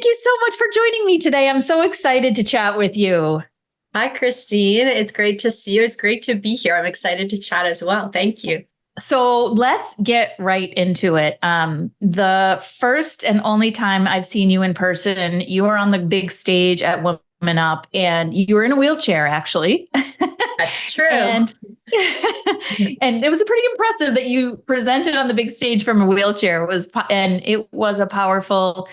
thank you so much for joining me today. I'm so excited to chat with you. Hi, Christine. It's great to see you. It's great to be here. I'm excited to chat as well. Thank you. So let's get right into it. The first and only time I've seen you in person, you were on the big stage at Women Up, and you were in a wheelchair, actually. That's true. and and it was pretty impressive that you presented on the big stage from a wheelchair. It was a powerful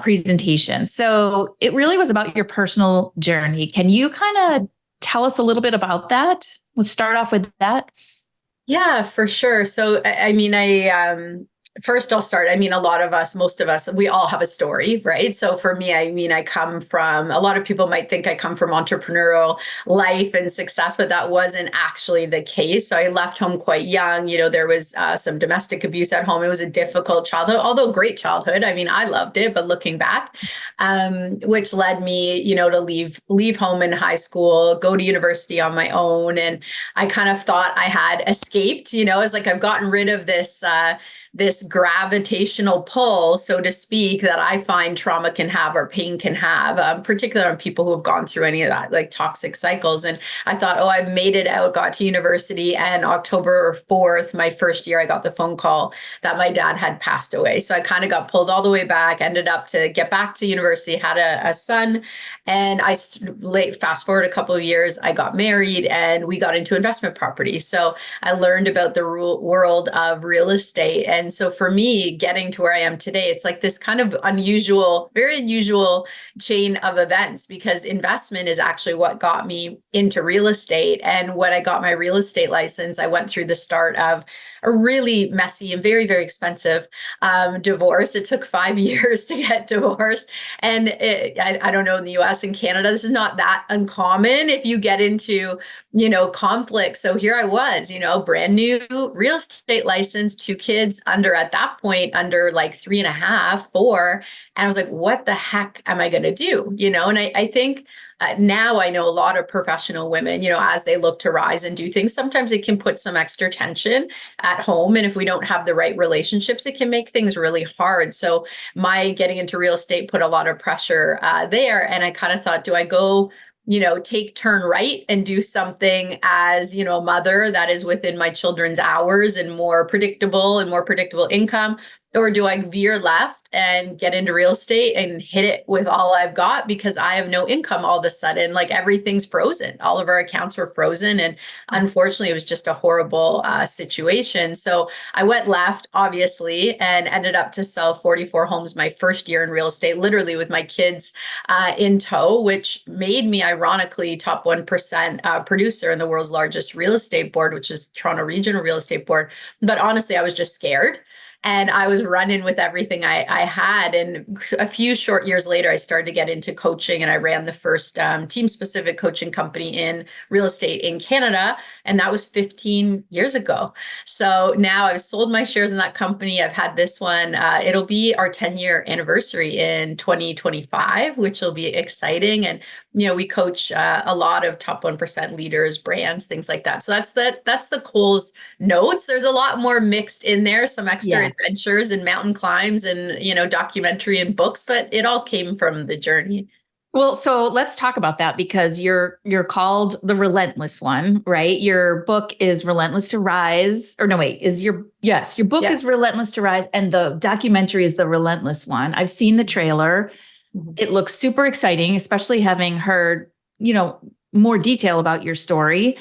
presentation. So it really was about your personal journey. Can you kind of tell us a little bit about that? Let's start off with that. Yeah, for sure. So, first I'll start. A lot of us, most of us, we all have a story, right? So for me, I come from, a lot of people might think I come from entrepreneurial life and success, but that wasn't actually the case. So I left home quite young. There was some domestic abuse at home. It was a difficult childhood, although great childhood. I loved it, but looking back, which led me, to leave home in high school, go to university on my own. And I kind of thought I had escaped, it's like I've gotten rid of this gravitational pull, so to speak, that I find trauma can have or pain can have, particularly on people who have gone through any of that, like toxic cycles. And I thought, oh, I've made it out, got to university, and October 4th, my first year, I got the phone call that my dad had passed away. So I kind of got pulled all the way back, ended up to get back to university, had a son, and fast forward a couple of years, I got married and we got into investment property. So I learned about the world of real estate. And so for me, getting to where I am today, it's like this kind of unusual, very unusual chain of events, because investment is actually what got me into real estate. And when I got my real estate license, I went through the start of a really messy and very, very expensive divorce. It took 5 years to get divorced. And I don't know, in the US and Canada, this is not that uncommon if you get into, conflict. So here I was, brand new real estate license, 2 kids at that point, under like 3.5, 4. And I was like, what the heck am I going to do? And I think now I know a lot of professional women, as they look to rise and do things, sometimes it can put some extra tension at home. And if we don't have the right relationships, it can make things really hard. So my getting into real estate put a lot of pressure there. And I kind of thought, do I go turn right and do something as, a mother that is within my children's hours and more predictable income? Or do I veer left and get into real estate and hit it with all I've got, because I have no income all of a sudden? Like, everything's frozen. All of our accounts were frozen. And unfortunately, it was just a horrible situation. So I went left, obviously, and ended up to sell 44 homes my first year in real estate, literally with my kids in tow, which made me, ironically, top 1% producer in the world's largest real estate board, which is Toronto Regional Real Estate Board. But honestly, I was just scared. And I was running with everything I had. And a few short years later, I started to get into coaching, and I ran the first team-specific coaching company in real estate in Canada. And that was 15 years ago. So now I've sold my shares in that company. I've had this one. It'll be our 10-year anniversary in 2025, which will be exciting. And, we coach a lot of top 1% leaders, brands, things like that. So that's the Coles notes. There's a lot more mixed in there, some extra adventures and mountain climbs and, documentary and books, but it all came from the journey. Well, so let's talk about that, because you're called the Relentless One, right? Your book is Relentless to Rise, or no, wait, your book is Relentless to Rise, and the documentary is The Relentless One. I've seen the trailer. Mm-hmm. It looks super exciting, especially having heard, more detail about your story.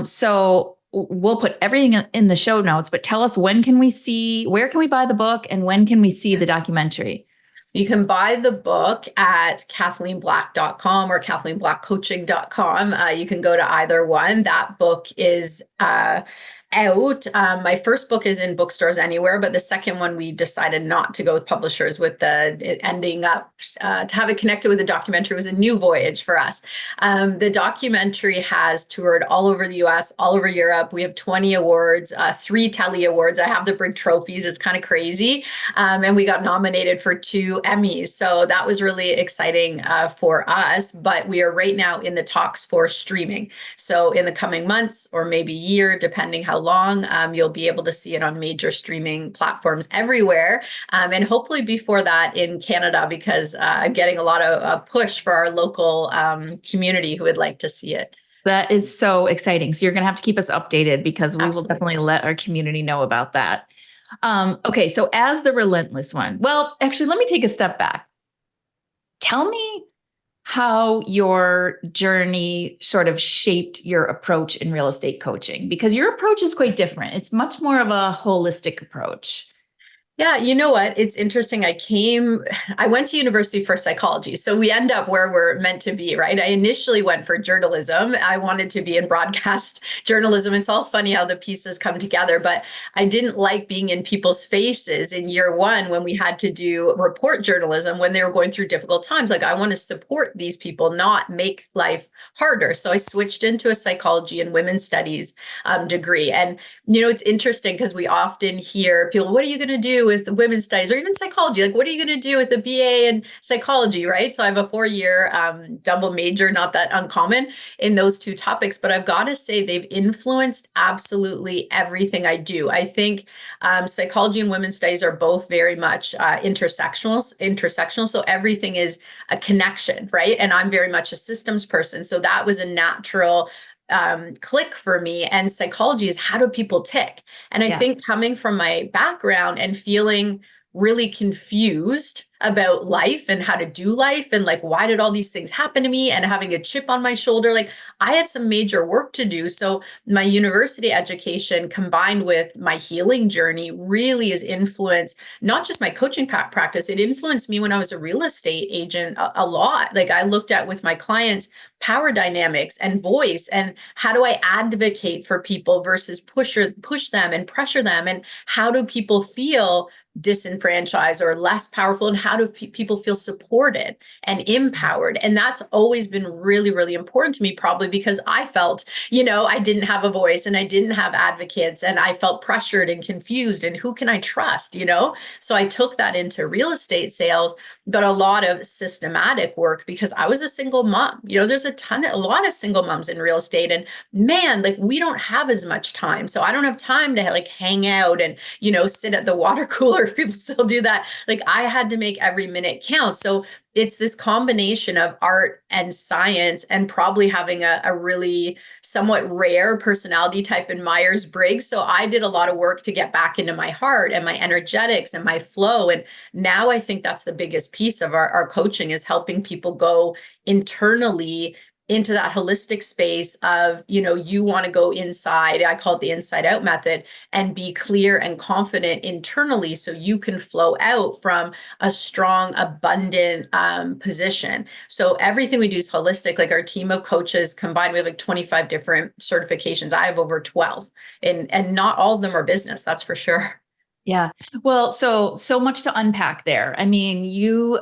So we'll put everything in the show notes, but tell us, where can we buy the book, and when can we see the documentary? You can buy the book at kathleenblack.com or kathleenblackcoaching.com. You can go to either one. That book is out. My first book is in bookstores anywhere, but the second one, we decided not to go with publishers, with the ending up to have it connected with the documentary. It was a new voyage for us. The documentary has toured all over the US, all over Europe. We have 20 awards, 3 Telly Awards. I have the big trophies. It's kind of crazy. And we got nominated for 2 Emmys. So that was really exciting for us, but we are right now in the talks for streaming. So in the coming months, or maybe year, depending how long. You'll be able to see it on major streaming platforms everywhere. And hopefully before that in Canada, because I'm getting a lot of push for our local community who would like to see it. That is so exciting. So you're going to have to keep us updated because we will Absolutely. definitely let our community know about that. Okay. So as the Relentless One, well, actually, let me take a step back. Tell me how your journey sort of shaped your approach in real estate coaching, because your approach is quite different. It's much more of a holistic approach. Yeah, you know what? It's interesting. I went to university for psychology. So we end up where we're meant to be, right? I initially went for journalism. I wanted to be in broadcast journalism. It's all funny how the pieces come together, but I didn't like being in people's faces in year one when we had to do report journalism when they were going through difficult times. Like, I want to support these people, not make life harder. So I switched into a psychology and women's studies degree. And, it's interesting because we often hear people, what are you going to do with women's studies or even psychology? Like, what are you going to do with a BA in psychology, right? So I have a 4-year double major, not that uncommon in those two topics, but I've got to say they've influenced absolutely everything I do. I think psychology and women's studies are both very much intersectional. So everything is a connection, right? And I'm very much a systems person. So that was a natural click for me. And psychology is, how do people tick? And I think coming from my background and feeling really confused about life and how to do life and like, why did all these things happen to me, and having a chip on my shoulder, like I had some major work to do. So my university education combined with my healing journey really has influenced not just my coaching practice. It influenced me when I was a real estate agent a lot. Like, I looked at with my clients power dynamics and voice, and how do I advocate for people versus push them and pressure them, and how do people feel disenfranchised or less powerful, and how do people feel supported and empowered? And that's always been really, really important to me, probably because I felt, I didn't have a voice and I didn't have advocates, and I felt pressured and confused, and who can I trust? So I took that into real estate sales, but a lot of systematic work, because I was a single mom. There's a lot of single moms in real estate, and man, like, we don't have as much time. So I don't have time to like hang out and, sit at the water cooler if people still do that. Like, I had to make every minute count. So it's this combination of art and science, and probably having a really somewhat rare personality type in Myers-Briggs. So I did a lot of work to get back into my heart and my energetics and my flow. And now I think that's the biggest piece of our coaching, is helping people go internally into that holistic space of, you want to go inside. I call it the inside out method, and be clear and confident internally so you can flow out from a strong, abundant position. So everything we do is holistic. Like, our team of coaches combined, we have like 25 different certifications. I have over 12, and not all of them are business. That's for sure. Yeah. Well, so much to unpack there. I mean, you,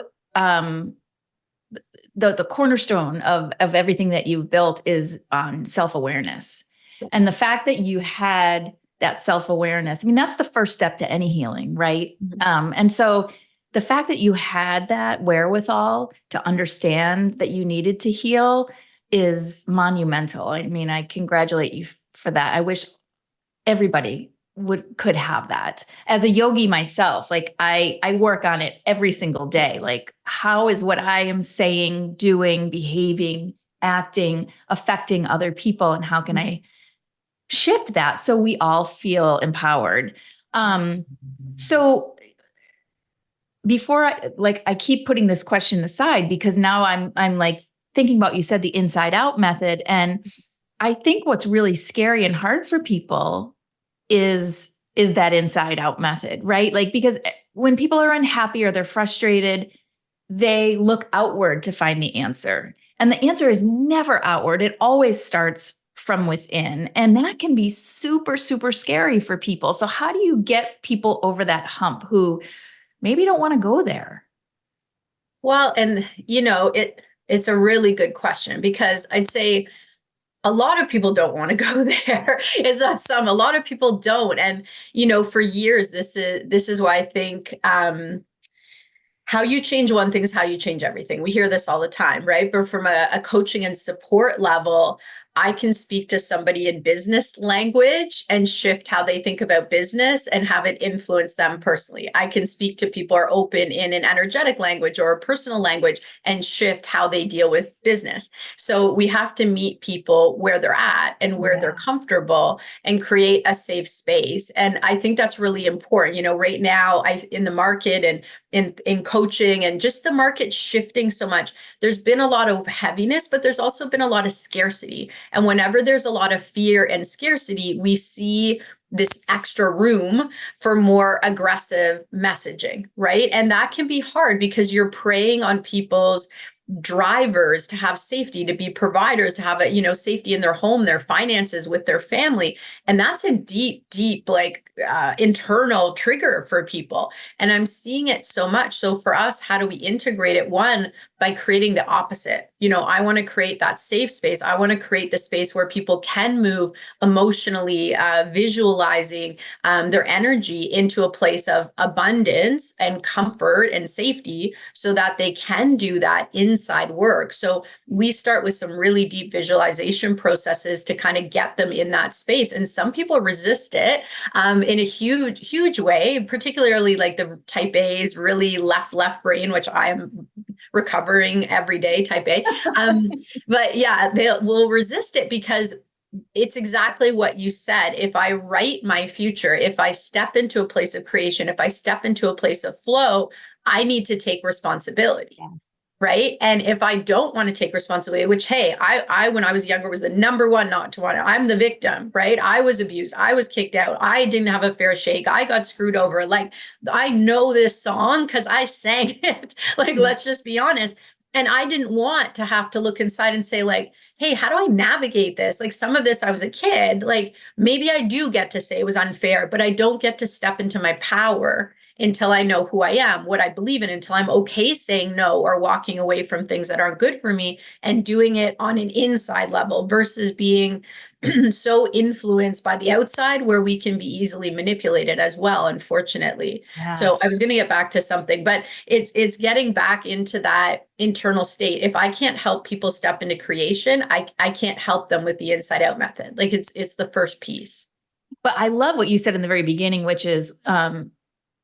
the cornerstone of everything that you've built is on self-awareness. And the fact that you had that self-awareness, I mean, that's the first step to any healing, right? Mm-hmm. And so the fact that you had that wherewithal to understand that you needed to heal is monumental. I mean, I congratulate you for that. I wish everybody could have that. As a yogi myself, like I work on it every single day. Like, how is what I am saying, doing, behaving, acting, affecting other people, and how can I shift that so we all feel empowered? So before I keep putting this question aside, because now I'm like thinking about, you said the inside out method, and I think what's really scary and hard for people is that inside out method, right? Like, because when people are unhappy or they're frustrated, they look outward to find the answer. And the answer is never outward. It always starts from within. And that can be super, super scary for people. So how do you get people over that hump who maybe don't want to go there? Well, and it's a really good question, because I'd say a lot of people don't want to go there. Is that a lot of people don't. And, for years, this is why I think, how you change one thing is how you change everything. We hear this all the time, right? But from a coaching and support level, I can speak to somebody in business language and shift how they think about business and have it influence them personally. I can speak to people who are open in an energetic language or a personal language and shift how they deal with business. So we have to meet people where they're at and where they're comfortable and create a safe space. And I think that's really important. You know, right now in the market and in coaching and just the market shifting so much, there's been a lot of heaviness, but there's also been a lot of scarcity. And whenever there's a lot of fear and scarcity, we see this extra room for more aggressive messaging, right? And that can be hard because you're preying on people's drivers to have safety, to be providers, to have a, you know, safety in their home, their finances, with their family. And that's a deep like internal trigger for people. And I'm seeing it so much. So for us, how do we integrate it? One, by creating the opposite. You know, I want to create that safe space. I want to create the space where people can move emotionally, visualizing their energy into a place of abundance and comfort and safety so that they can do that inside work. So we start with some really deep visualization processes to kind of get them in that space. And some people resist it in a huge way, particularly like the type A's, really left brain, which I'm recovering every day, type A. But yeah, they will resist it because it's exactly what you said. If I write my future, if I step into a place of creation, if I step into a place of flow, I need to take responsibility. Yes. Right. And if I don't want to take responsibility, which, hey, I when I was younger was the number one not to want to, I'm the victim, right? I was abused. I was kicked out. I didn't have a fair shake. I got screwed over. Like, I know this song because I sang it. Like, let's just be honest. And I didn't want to have to look inside and say, like, hey, how do I navigate this? Like, some of this, I was a kid. Like, maybe I do get to say it was unfair, but I don't get to step into my power until I know who I am, what I believe in, until I'm okay saying no or walking away from things that aren't good for me and doing it on an inside level versus being so influenced by the outside where we can be easily manipulated as well, unfortunately. Yes. So I was going to get back to something, but it's getting back into that internal state. If I can't help people step into creation, I can't help them with the inside out method. Like it's the first piece. But I love what you said in the very beginning, which is,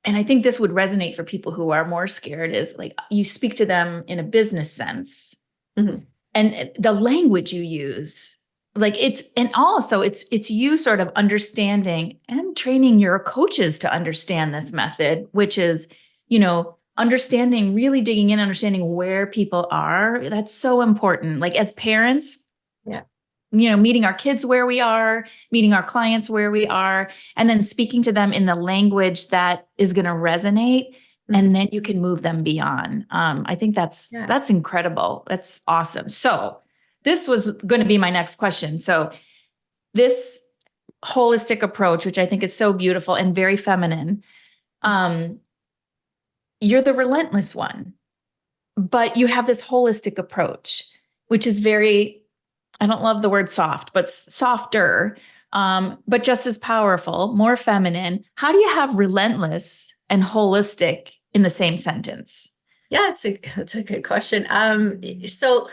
and I think this would resonate for people who are more scared, is like you speak to them in a business sense. Mm-hmm. And the language you use, like and also it's you sort of understanding and training your coaches to understand this method, which is, you know, understanding, really digging in, understanding where people are. That's so important. Like as parents, you know, meeting our kids where we are, meeting our clients where we are, and then speaking to them in the language that is going to resonate. Mm-hmm. And then you can move them beyond. I think that's incredible. That's awesome. So this was going to be my next question. So this holistic approach, which I think is so beautiful and very feminine, you're the relentless one, but you have this holistic approach, which is very, I don't love the word soft, but softer, but just as powerful, more feminine. How do you have relentless and holistic in the same sentence? Yeah, that's a good question. So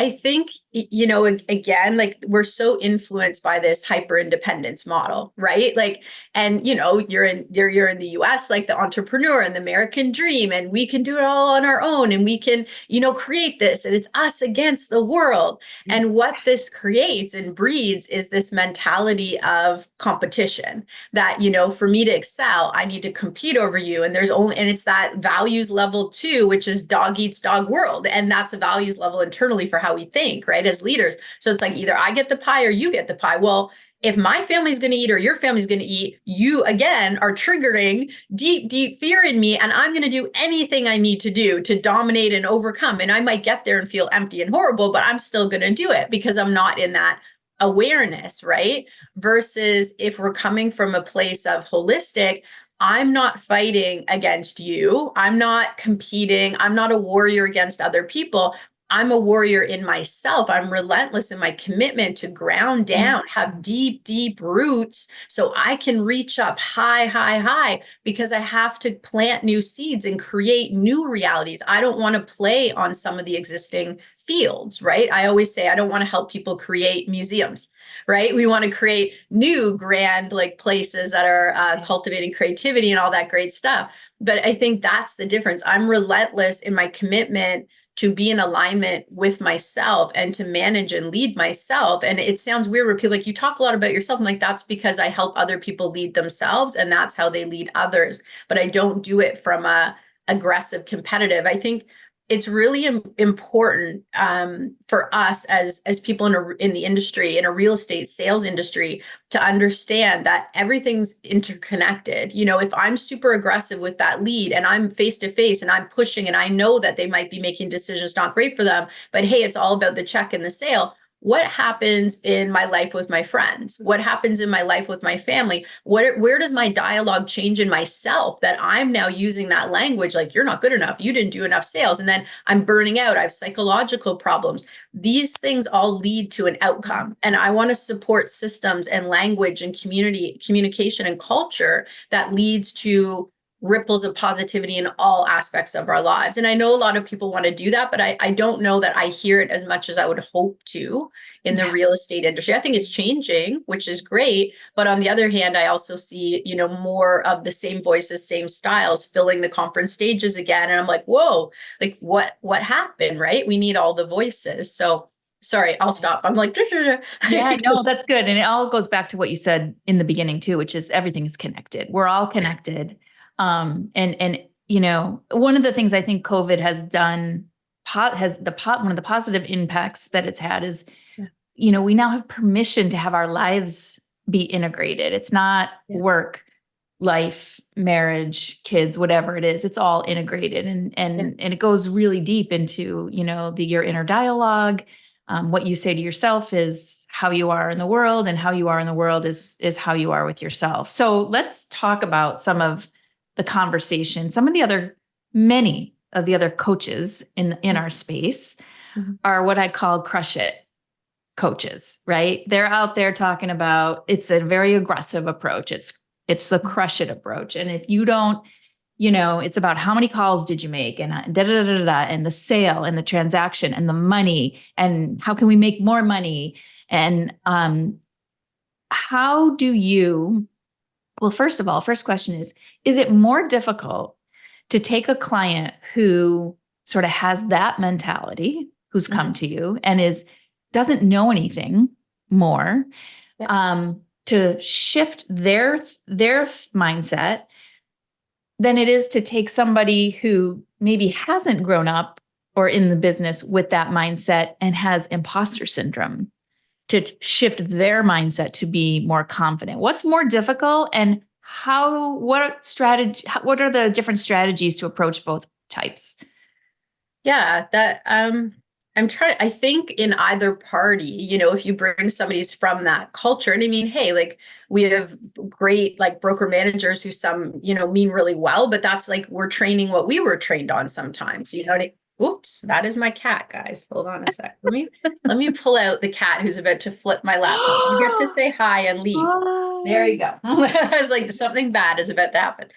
I think, you know, again, like we're so influenced by this hyper independence model, right? Like, and you know, you're in the US, like the entrepreneur and the American dream, and we can do it all on our own, and we can, you know, create this, and it's us against the world. Mm-hmm. And what this creates and breeds is this mentality of competition that, you know, for me to excel, I need to compete over you. And and it's that values level 2, which is dog eats dog world. And that's a values level internally for how we think, right, as leaders. So it's like either I get the pie or you get the pie. Well, if my family's going to eat or your family's going to eat, you again are triggering deep fear in me, and I'm going to do anything I need to do to dominate and overcome. And I might get there and feel empty and horrible, but I'm still going to do it because I'm not in that awareness, right? Versus if we're coming from a place of holistic, I'm not fighting against you. I'm not competing. I'm not a warrior against other people. I'm a warrior in myself. I'm relentless in my commitment to ground down, have deep, deep roots so I can reach up high, high, high, because I have to plant new seeds and create new realities. I don't want to play on some of the existing fields, right? I always say I don't want to help people create museums, right? We want to create new grand like places that are cultivating creativity and all that great stuff. But I think that's the difference. I'm relentless in my commitment to be in alignment with myself and to manage and lead myself. And it sounds weird where people like, you talk a lot about yourself. I'm like, that's because I help other people lead themselves, and that's how they lead others. But I don't do it from a aggressive competitive. I think it's really important for us as people in the industry, in a real estate sales industry, to understand that everything's interconnected. You know, if I'm super aggressive with that lead and I'm face to face and I'm pushing, and I know that they might be making decisions not great for them, but hey, it's all about the check and the sale. What happens in my life with my friends? What happens in my life with my family? Where does my dialogue change in myself that I'm now using that language like, you're not good enough, you didn't do enough sales, and then I'm burning out, I have psychological problems. These things all lead to an outcome. And I want to support systems and language and communication and culture that leads to ripples of positivity in all aspects of our lives. And I know a lot of people want to do that, but I don't know that I hear it as much as I would hope to in the real estate industry. I think it's changing, which is great. But on the other hand, I also see, you know, more of the same voices, same styles filling the conference stages again. And I'm like, whoa, like what happened, right? We need all the voices. So sorry, I'll stop. I'm like, yeah, no, that's good. And it all goes back to what you said in the beginning too, which is everything is connected. We're all connected. And you know, one of the things I think COVID has done, one of the positive impacts that it's had is, you know, we now have permission to have our lives be integrated. It's not work, life, marriage, kids, whatever it is. It's all integrated, and it goes really deep into, you know, your inner dialogue. What you say to yourself is how you are in the world, and how you are in the world is how you are with yourself. So let's talk about some of the conversation. Many of the other coaches in our space are what I call crush it coaches, right? They're out there talking about, it's a very aggressive approach. It's the crush it approach. And if you don't, you know, it's about how many calls did you make, and and the sale and the transaction and the money, and how can we make more money? And how do you, well, first of all, first question is it more difficult to take a client who sort of has that mentality, who's come to you and doesn't know anything more, to shift their mindset than it is to take somebody who maybe hasn't grown up or in the business with that mindset and has imposter syndrome, to shift their mindset to be more confident? What's more difficult, and what are the different strategies to approach both types? Yeah, that I think in either party, you know, if you bring somebody's from that culture, and I mean, hey, like we have great like broker managers who some, you know, mean really well, but that's like, we're training what we were trained on sometimes, you know what I mean? Oops, that is my cat, guys. Hold on a sec. Let me pull out the cat who's about to flip my laptop. You get to say hi and leave. There you go. I was like, something bad is about to happen.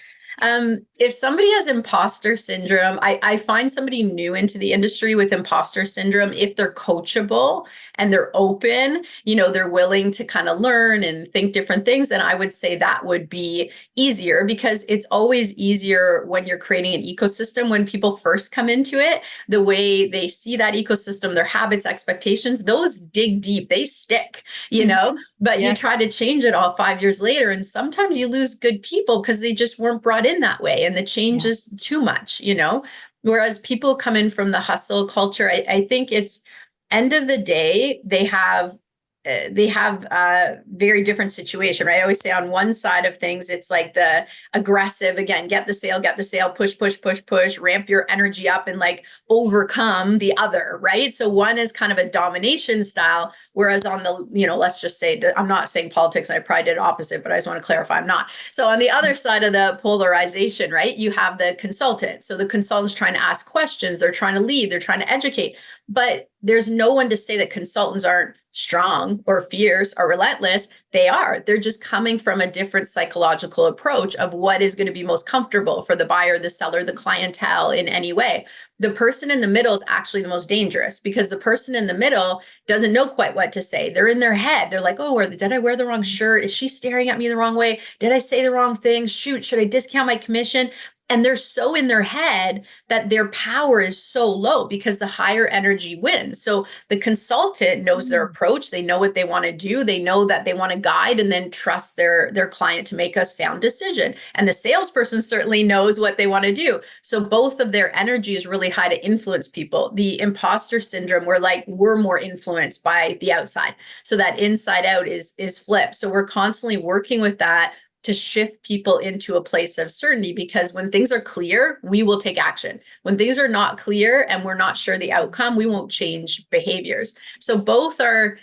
If somebody has imposter syndrome, I find somebody new into the industry with imposter syndrome, if they're coachable and they're open, you know, they're willing to kind of learn and think different things, then I would say that would be easier, because it's always easier when you're creating an ecosystem. When people first come into it, the way they see that ecosystem, their habits, expectations, those dig deep, they stick, you know, but you try to change it all 5 years later. And sometimes you lose good people because they just weren't brought in that way, and the change is too much, you know. Whereas people come in from the hustle culture, I think it's end of the day, they have they have a very different situation, right? I always say on one side of things, it's like the aggressive, again, get the sale, push, push, push, push, ramp your energy up and like overcome the other, right? So one is kind of a domination style, whereas on the, let's just say, I'm not saying politics, I probably did opposite, but I just want to clarify I'm not. So on the other side of the polarization, right, you have the consultant. So the consultant's trying to ask questions, they're trying to lead, they're trying to educate, but there's no one to say that consultants aren't strong or fierce or relentless. They are. They're just coming from a different psychological approach of what is going to be most comfortable for the buyer, the seller, the clientele in any way. The person in the middle is actually the most dangerous, because the person in the middle doesn't know quite what to say. They're in their head. They're like, oh, did I wear the wrong shirt? Is she staring at me the wrong way? Did I say the wrong thing? Shoot, should I discount my commission? And they're so in their head that their power is so low because the higher energy wins. So the consultant knows their approach. They know what they want to do. They know that they want to guide and then trust their client to make a sound decision. And the salesperson certainly knows what they want to do. So both of their energy is really high to influence people. The imposter syndrome, we're more influenced by the outside. So that inside out is flipped. So we're constantly working with that to shift people into a place of certainty, because when things are clear, we will take action. When things are not clear and we're not sure the outcome, we won't change behaviors. So both are,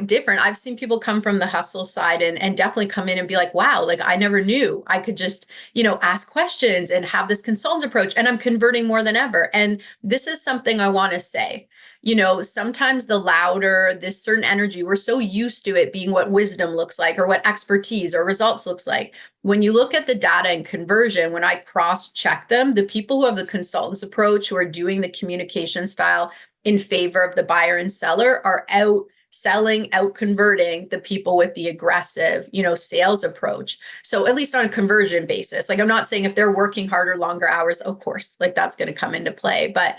different. I've seen people come from the hustle side and definitely come in and be like, wow, like I never knew I could just, ask questions and have this consultant approach, and I'm converting more than ever. And this is something I want to say. Sometimes the louder, this certain energy, we're so used to it being what wisdom looks like or what expertise or results looks like. When you look at the data and conversion, when I cross-check them, the people who have the consultant's approach, who are doing the communication style in favor of the buyer and seller, are out selling, out converting the people with the aggressive, sales approach. So at least on a conversion basis, like I'm not saying if they're working harder, longer hours, of course, like that's going to come into play, but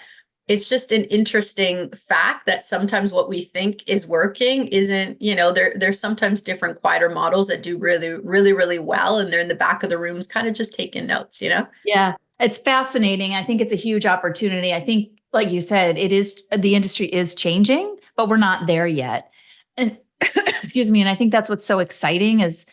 it's just an interesting fact that sometimes what we think is working isn't, there's sometimes different quieter models that do really, really, really well. And they're in the back of the rooms kind of just taking notes, Yeah, it's fascinating. I think it's a huge opportunity. I think, like you said, the industry is changing, but we're not there yet. And excuse me. And I think that's what's so exciting is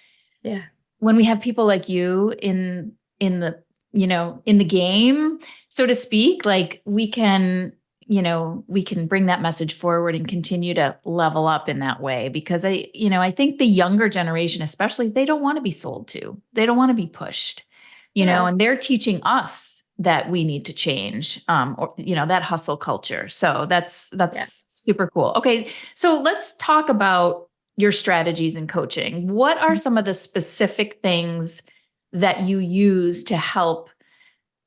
when we have people like you in the, in the game, so to speak, like we can bring that message forward and continue to level up in that way. Because I think the younger generation, especially, they don't want to be sold to, they don't want to be pushed, and they're teaching us that we need to change, or, that hustle culture. So that's super cool. Okay. So let's talk about your strategies in coaching. What are some of the specific things that you use to help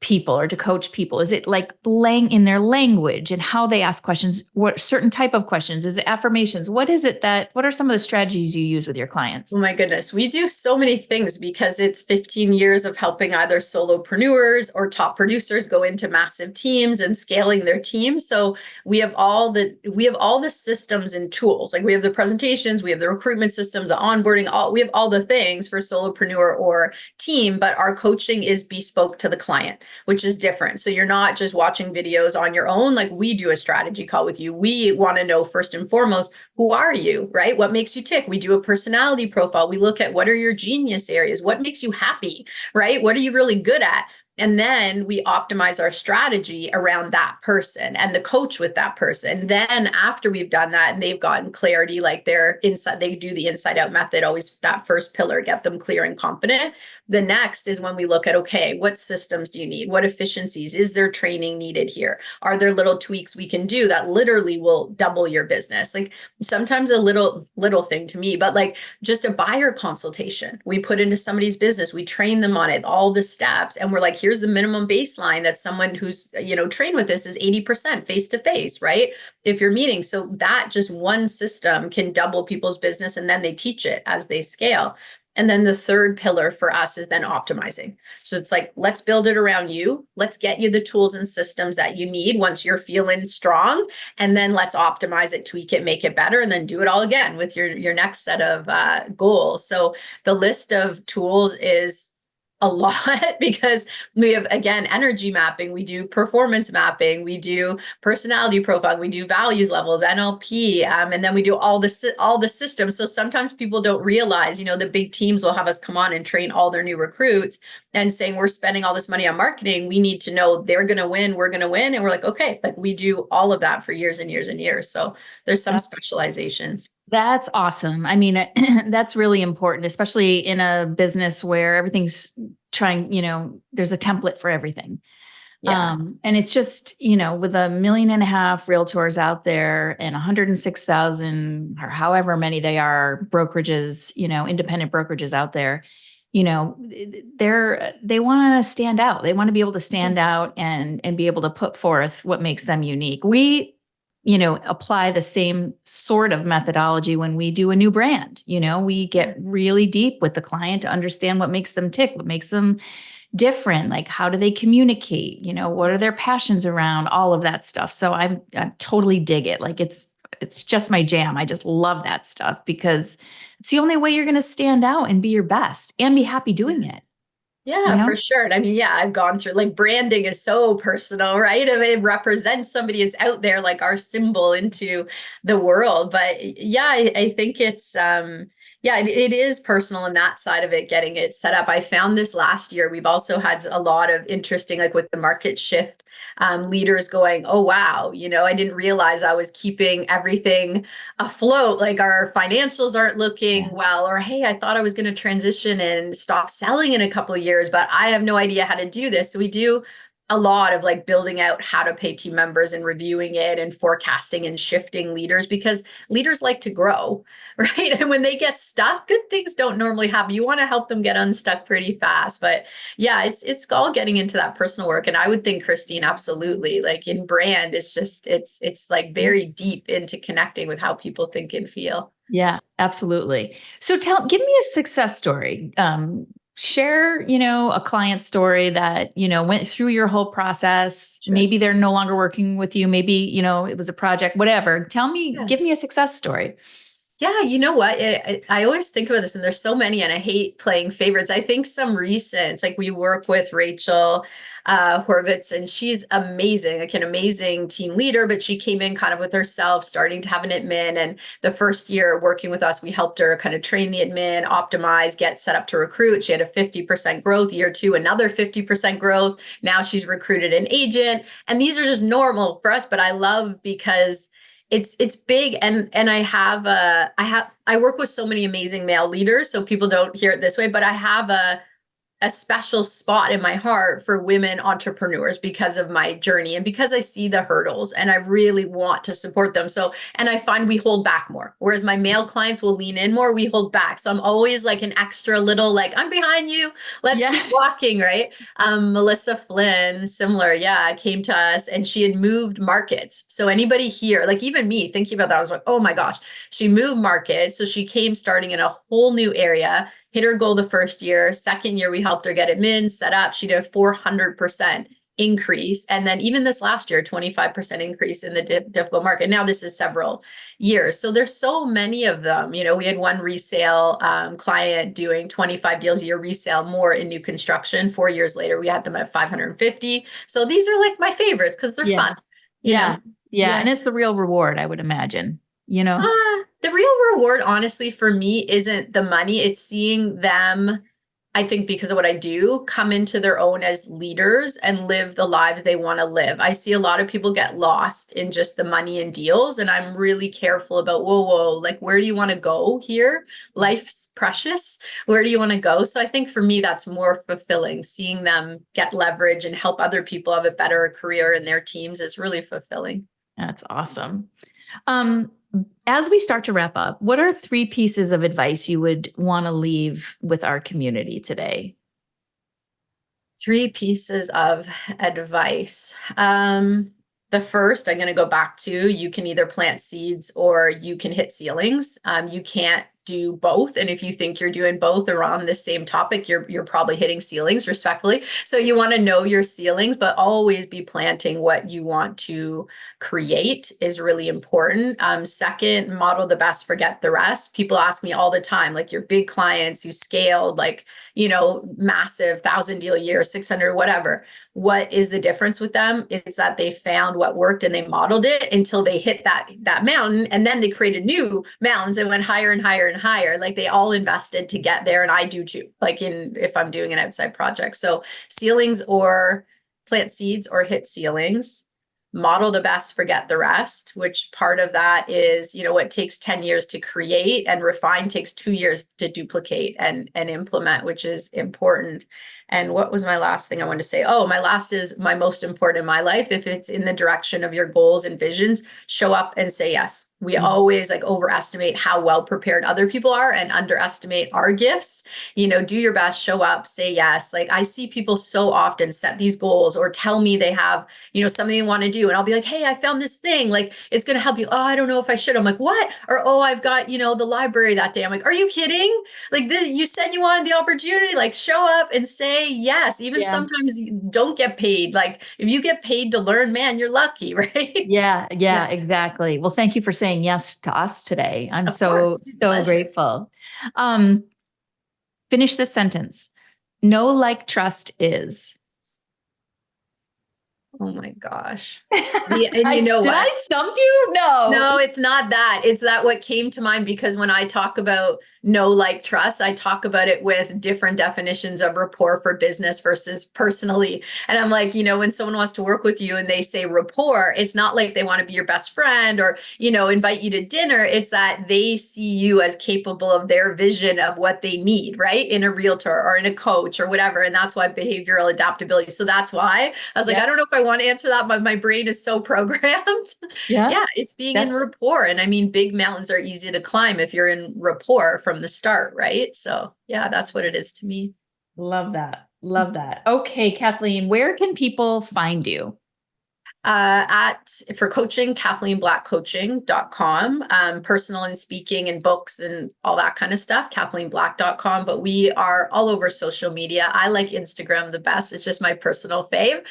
people or to coach people? Is it like in their language and how they ask questions? What certain type of questions? Is it affirmations? What are some of the strategies you use with your clients? Oh my goodness. We do so many things because it's 15 years of helping either solopreneurs or top producers go into massive teams and scaling their teams. So we have all the systems and tools. Like we have the presentations, we have the recruitment systems, the onboarding, we have all the things for solopreneur or team, but our coaching is bespoke to the client, which is different. So you're not just watching videos on your own. Like we do a strategy call with you. We want to know first and foremost, who are you, right? What makes you tick? We do a personality profile. We look at what are your genius areas? What makes you happy, right? What are you really good at? And then we optimize our strategy around that person and the coach with that person. Then after we've done that and they've gotten clarity, like they do the inside out method, always that first pillar, get them clear and confident. The next is when we look at, okay, what systems do you need? What efficiencies? Is there training needed here? Are there little tweaks we can do that literally will double your business? Like sometimes a little thing to me, but like just a buyer consultation, we put into somebody's business, we train them on it, all the steps. And we're like, here's the minimum baseline that someone who's, trained with this is 80% face-to-face, right? If you're meeting. So that just one system can double people's business, and then they teach it as they scale. And then the third pillar for us is then optimizing. So it's like, let's build it around you. Let's get you the tools and systems that you need once you're feeling strong. And then let's optimize it, tweak it, make it better, and then do it all again with your next set of goals. So the list of tools is a lot because we have, again, energy mapping, we do performance mapping, we do personality profiling, we do values levels, NLP, and then we do all the systems. So sometimes people don't realize, the big teams will have us come on and train all their new recruits and saying, we're spending all this money on marketing. We need to know they're going to win, we're going to win. And we're like, okay, but we do all of that for years and years and years. So there's some specializations. That's awesome. I mean, that's really important, especially in a business where everything's trying, there's a template for everything. Yeah. And it's just, with 1.5 million realtors out there and 106,000 or however many they are brokerages, independent brokerages out there, they want to stand out. They want to be able to stand out and be able to put forth what makes them unique. We apply the same sort of methodology when we do a new brand. We get really deep with the client to understand what makes them tick, what makes them different. Like, how do they communicate? What are their passions around, all of that stuff. So I totally dig it. Like, it's just my jam. I just love that stuff because it's the only way you're going to stand out and be your best and be happy doing it. Yeah, for sure. And I mean, I've gone through, like, branding is so personal, right? It represents somebody, it's out there, like our symbol into the world. But I think it's, it is personal in that side of it, getting it set up. I found this last year. We've also had a lot of interesting, like with the market shift, leaders going, oh, wow, I didn't realize I was keeping everything afloat. Like, our financials aren't looking well, or, hey, I thought I was going to transition and stop selling in a couple of years, but I have no idea how to do this. So we do a lot of, like, building out how to pay team members and reviewing it and forecasting and shifting leaders, because leaders like to grow, right? And when they get stuck, good things don't normally happen. You want to help them get unstuck pretty fast. But it's all getting into that personal work. And I would think, Christine, absolutely, like in brand, it's like very deep into connecting with how people think and feel. Yeah, absolutely. So give me a success story. Share, a client story that, went through your whole process. Sure. Maybe they're no longer working with you. Maybe, it was a project, whatever. Give me a success story. Yeah, you know what? I always think about this, and there's so many, and I hate playing favorites. I think some recent, like, we work with Rachel Horvitz, and she's amazing, like an amazing team leader, but she came in kind of with herself, starting to have an admin. And the first year working with us, we helped her kind of train the admin, optimize, get set up to recruit. She had a 50% growth. Year 2, another 50% growth. Now she's recruited an agent. And these are just normal for us, but I love, because it's big. And I work with so many amazing male leaders, so people don't hear it this way, but I have a special spot in my heart for women entrepreneurs because of my journey and because I see the hurdles and I really want to support them. So, and I find we hold back more, whereas my male clients will lean in more, we hold back. So I'm always like an extra little, like, I'm behind you, let's keep walking, right? Melissa Flynn, similar, came to us, and she had moved markets. So anybody here, like even me thinking about that, I was like, oh my gosh, she moved markets. So she came starting in a whole new area, hit her goal the first year. Second year, we helped her get admin set up. She did a 400% increase. And then even this last year, 25% increase in the difficult market. Now this is several years. So there's so many of them. We had one resale client doing 25 deals a year resale, more in new construction. 4 years later, we had them at 550. So these are like my favorites because they're fun. Yeah. And it's the real reward, I would imagine. The real reward, honestly, for me, isn't the money. It's seeing them, I think, because of what I do, come into their own as leaders and live the lives they want to live. I see a lot of people get lost in just the money and deals. And I'm really careful about, whoa, like, where do you want to go here? Life's precious. Where do you want to go? So I think for me, that's more fulfilling. Seeing them get leverage and help other people have a better career in their teams is really fulfilling. That's awesome. As we start to wrap up, what are 3 pieces of advice you would want to leave with our community today? 3 pieces of advice. The first, I'm going to go back to, you can either plant seeds or you can hit ceilings. You can't do both. And if you think you're doing both or on the same topic, you're probably hitting ceilings, respectfully. So you want to know your ceilings, but always be planting what you want to create is really important. Second, model the best, forget the rest. People ask me all the time, like your big clients, you scaled like, massive 1,000 deal a year, 600, whatever. What is the difference with them? It's that they found what worked and they modeled it until they hit that mountain. And then they created new mountains and went higher and higher and higher. Like they all invested to get there. And I do too, like if I'm doing an outside project. So ceilings or plant seeds or hit ceilings, model the best, forget the rest, which part of that is, what takes 10 years to create and refine takes 2 years to duplicate and implement, which is important. And what was my last thing I wanted to say? Oh, my last is my most important in my life. If it's in the direction of your goals and visions, show up and say yes. We always like overestimate how well prepared other people are and underestimate our gifts. Do your best, show up, say yes. Like I see people so often set these goals or tell me they have, something they want to do. And I'll be like, hey, I found this thing. Like it's going to help you. Oh, I don't know if I should. I'm like, what? Or, oh, I've got, the library that day. I'm like, are you kidding? Like you said you wanted the opportunity, like show up and say yes. Even sometimes you don't get paid. Like if you get paid to learn, man, you're lucky, right? Yeah, exactly. Well, thank you for saying yes to us today. I'm Of so course. Pleasure. grateful. Finish this sentence. Know, like, trust is. Oh my gosh. Yeah, and Did I stump you? No, it's not that. It's that what came to mind because when I talk about know, like, trust, I talk about it with different definitions of rapport for business versus personally. And I'm like, when someone wants to work with you and they say rapport, it's not like they want to be your best friend or, invite you to dinner. It's that they see you as capable of their vision of what they need, right? In a realtor or in a coach or whatever. And that's why behavioral adaptability. So that's why I was like, I don't know if I want to answer that, but my brain is so programmed. Yeah, it's being in rapport. And I mean, big mountains are easy to climb if you're in rapport from the start, right? So yeah, that's what it is to me. Love that. Love that. Okay, Kathleen, where can people find you? For coaching, KathleenBlackCoaching.com, personal and speaking and books and all that kind of stuff, KathleenBlack.com. But we are all over social media. I like Instagram the best. It's just my personal fave.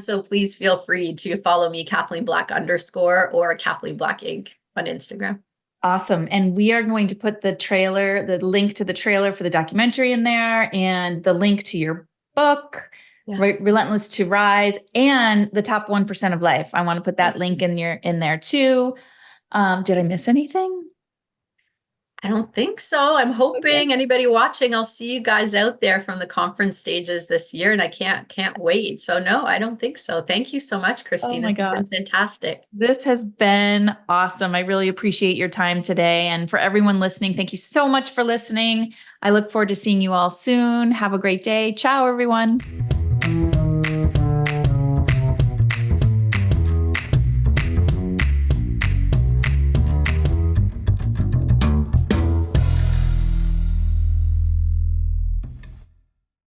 So please feel free to follow me, Kathleen Black _ or Kathleen Black Inc. on Instagram. Awesome. And we are going to put the link to the trailer for the documentary in there and the link to your book. Relentless to Rise and the top 1% of life. I want to put that link in there too. Did I miss anything? I don't think so. I'm hoping anybody watching, I'll see you guys out there from the conference stages this year, and I can't wait. So no, I don't think so. Thank you so much, Christine. This has been fantastic. This has been awesome. I really appreciate your time today. And for everyone listening, thank you so much for listening. I look forward to seeing you all soon. Have a great day. Ciao, everyone.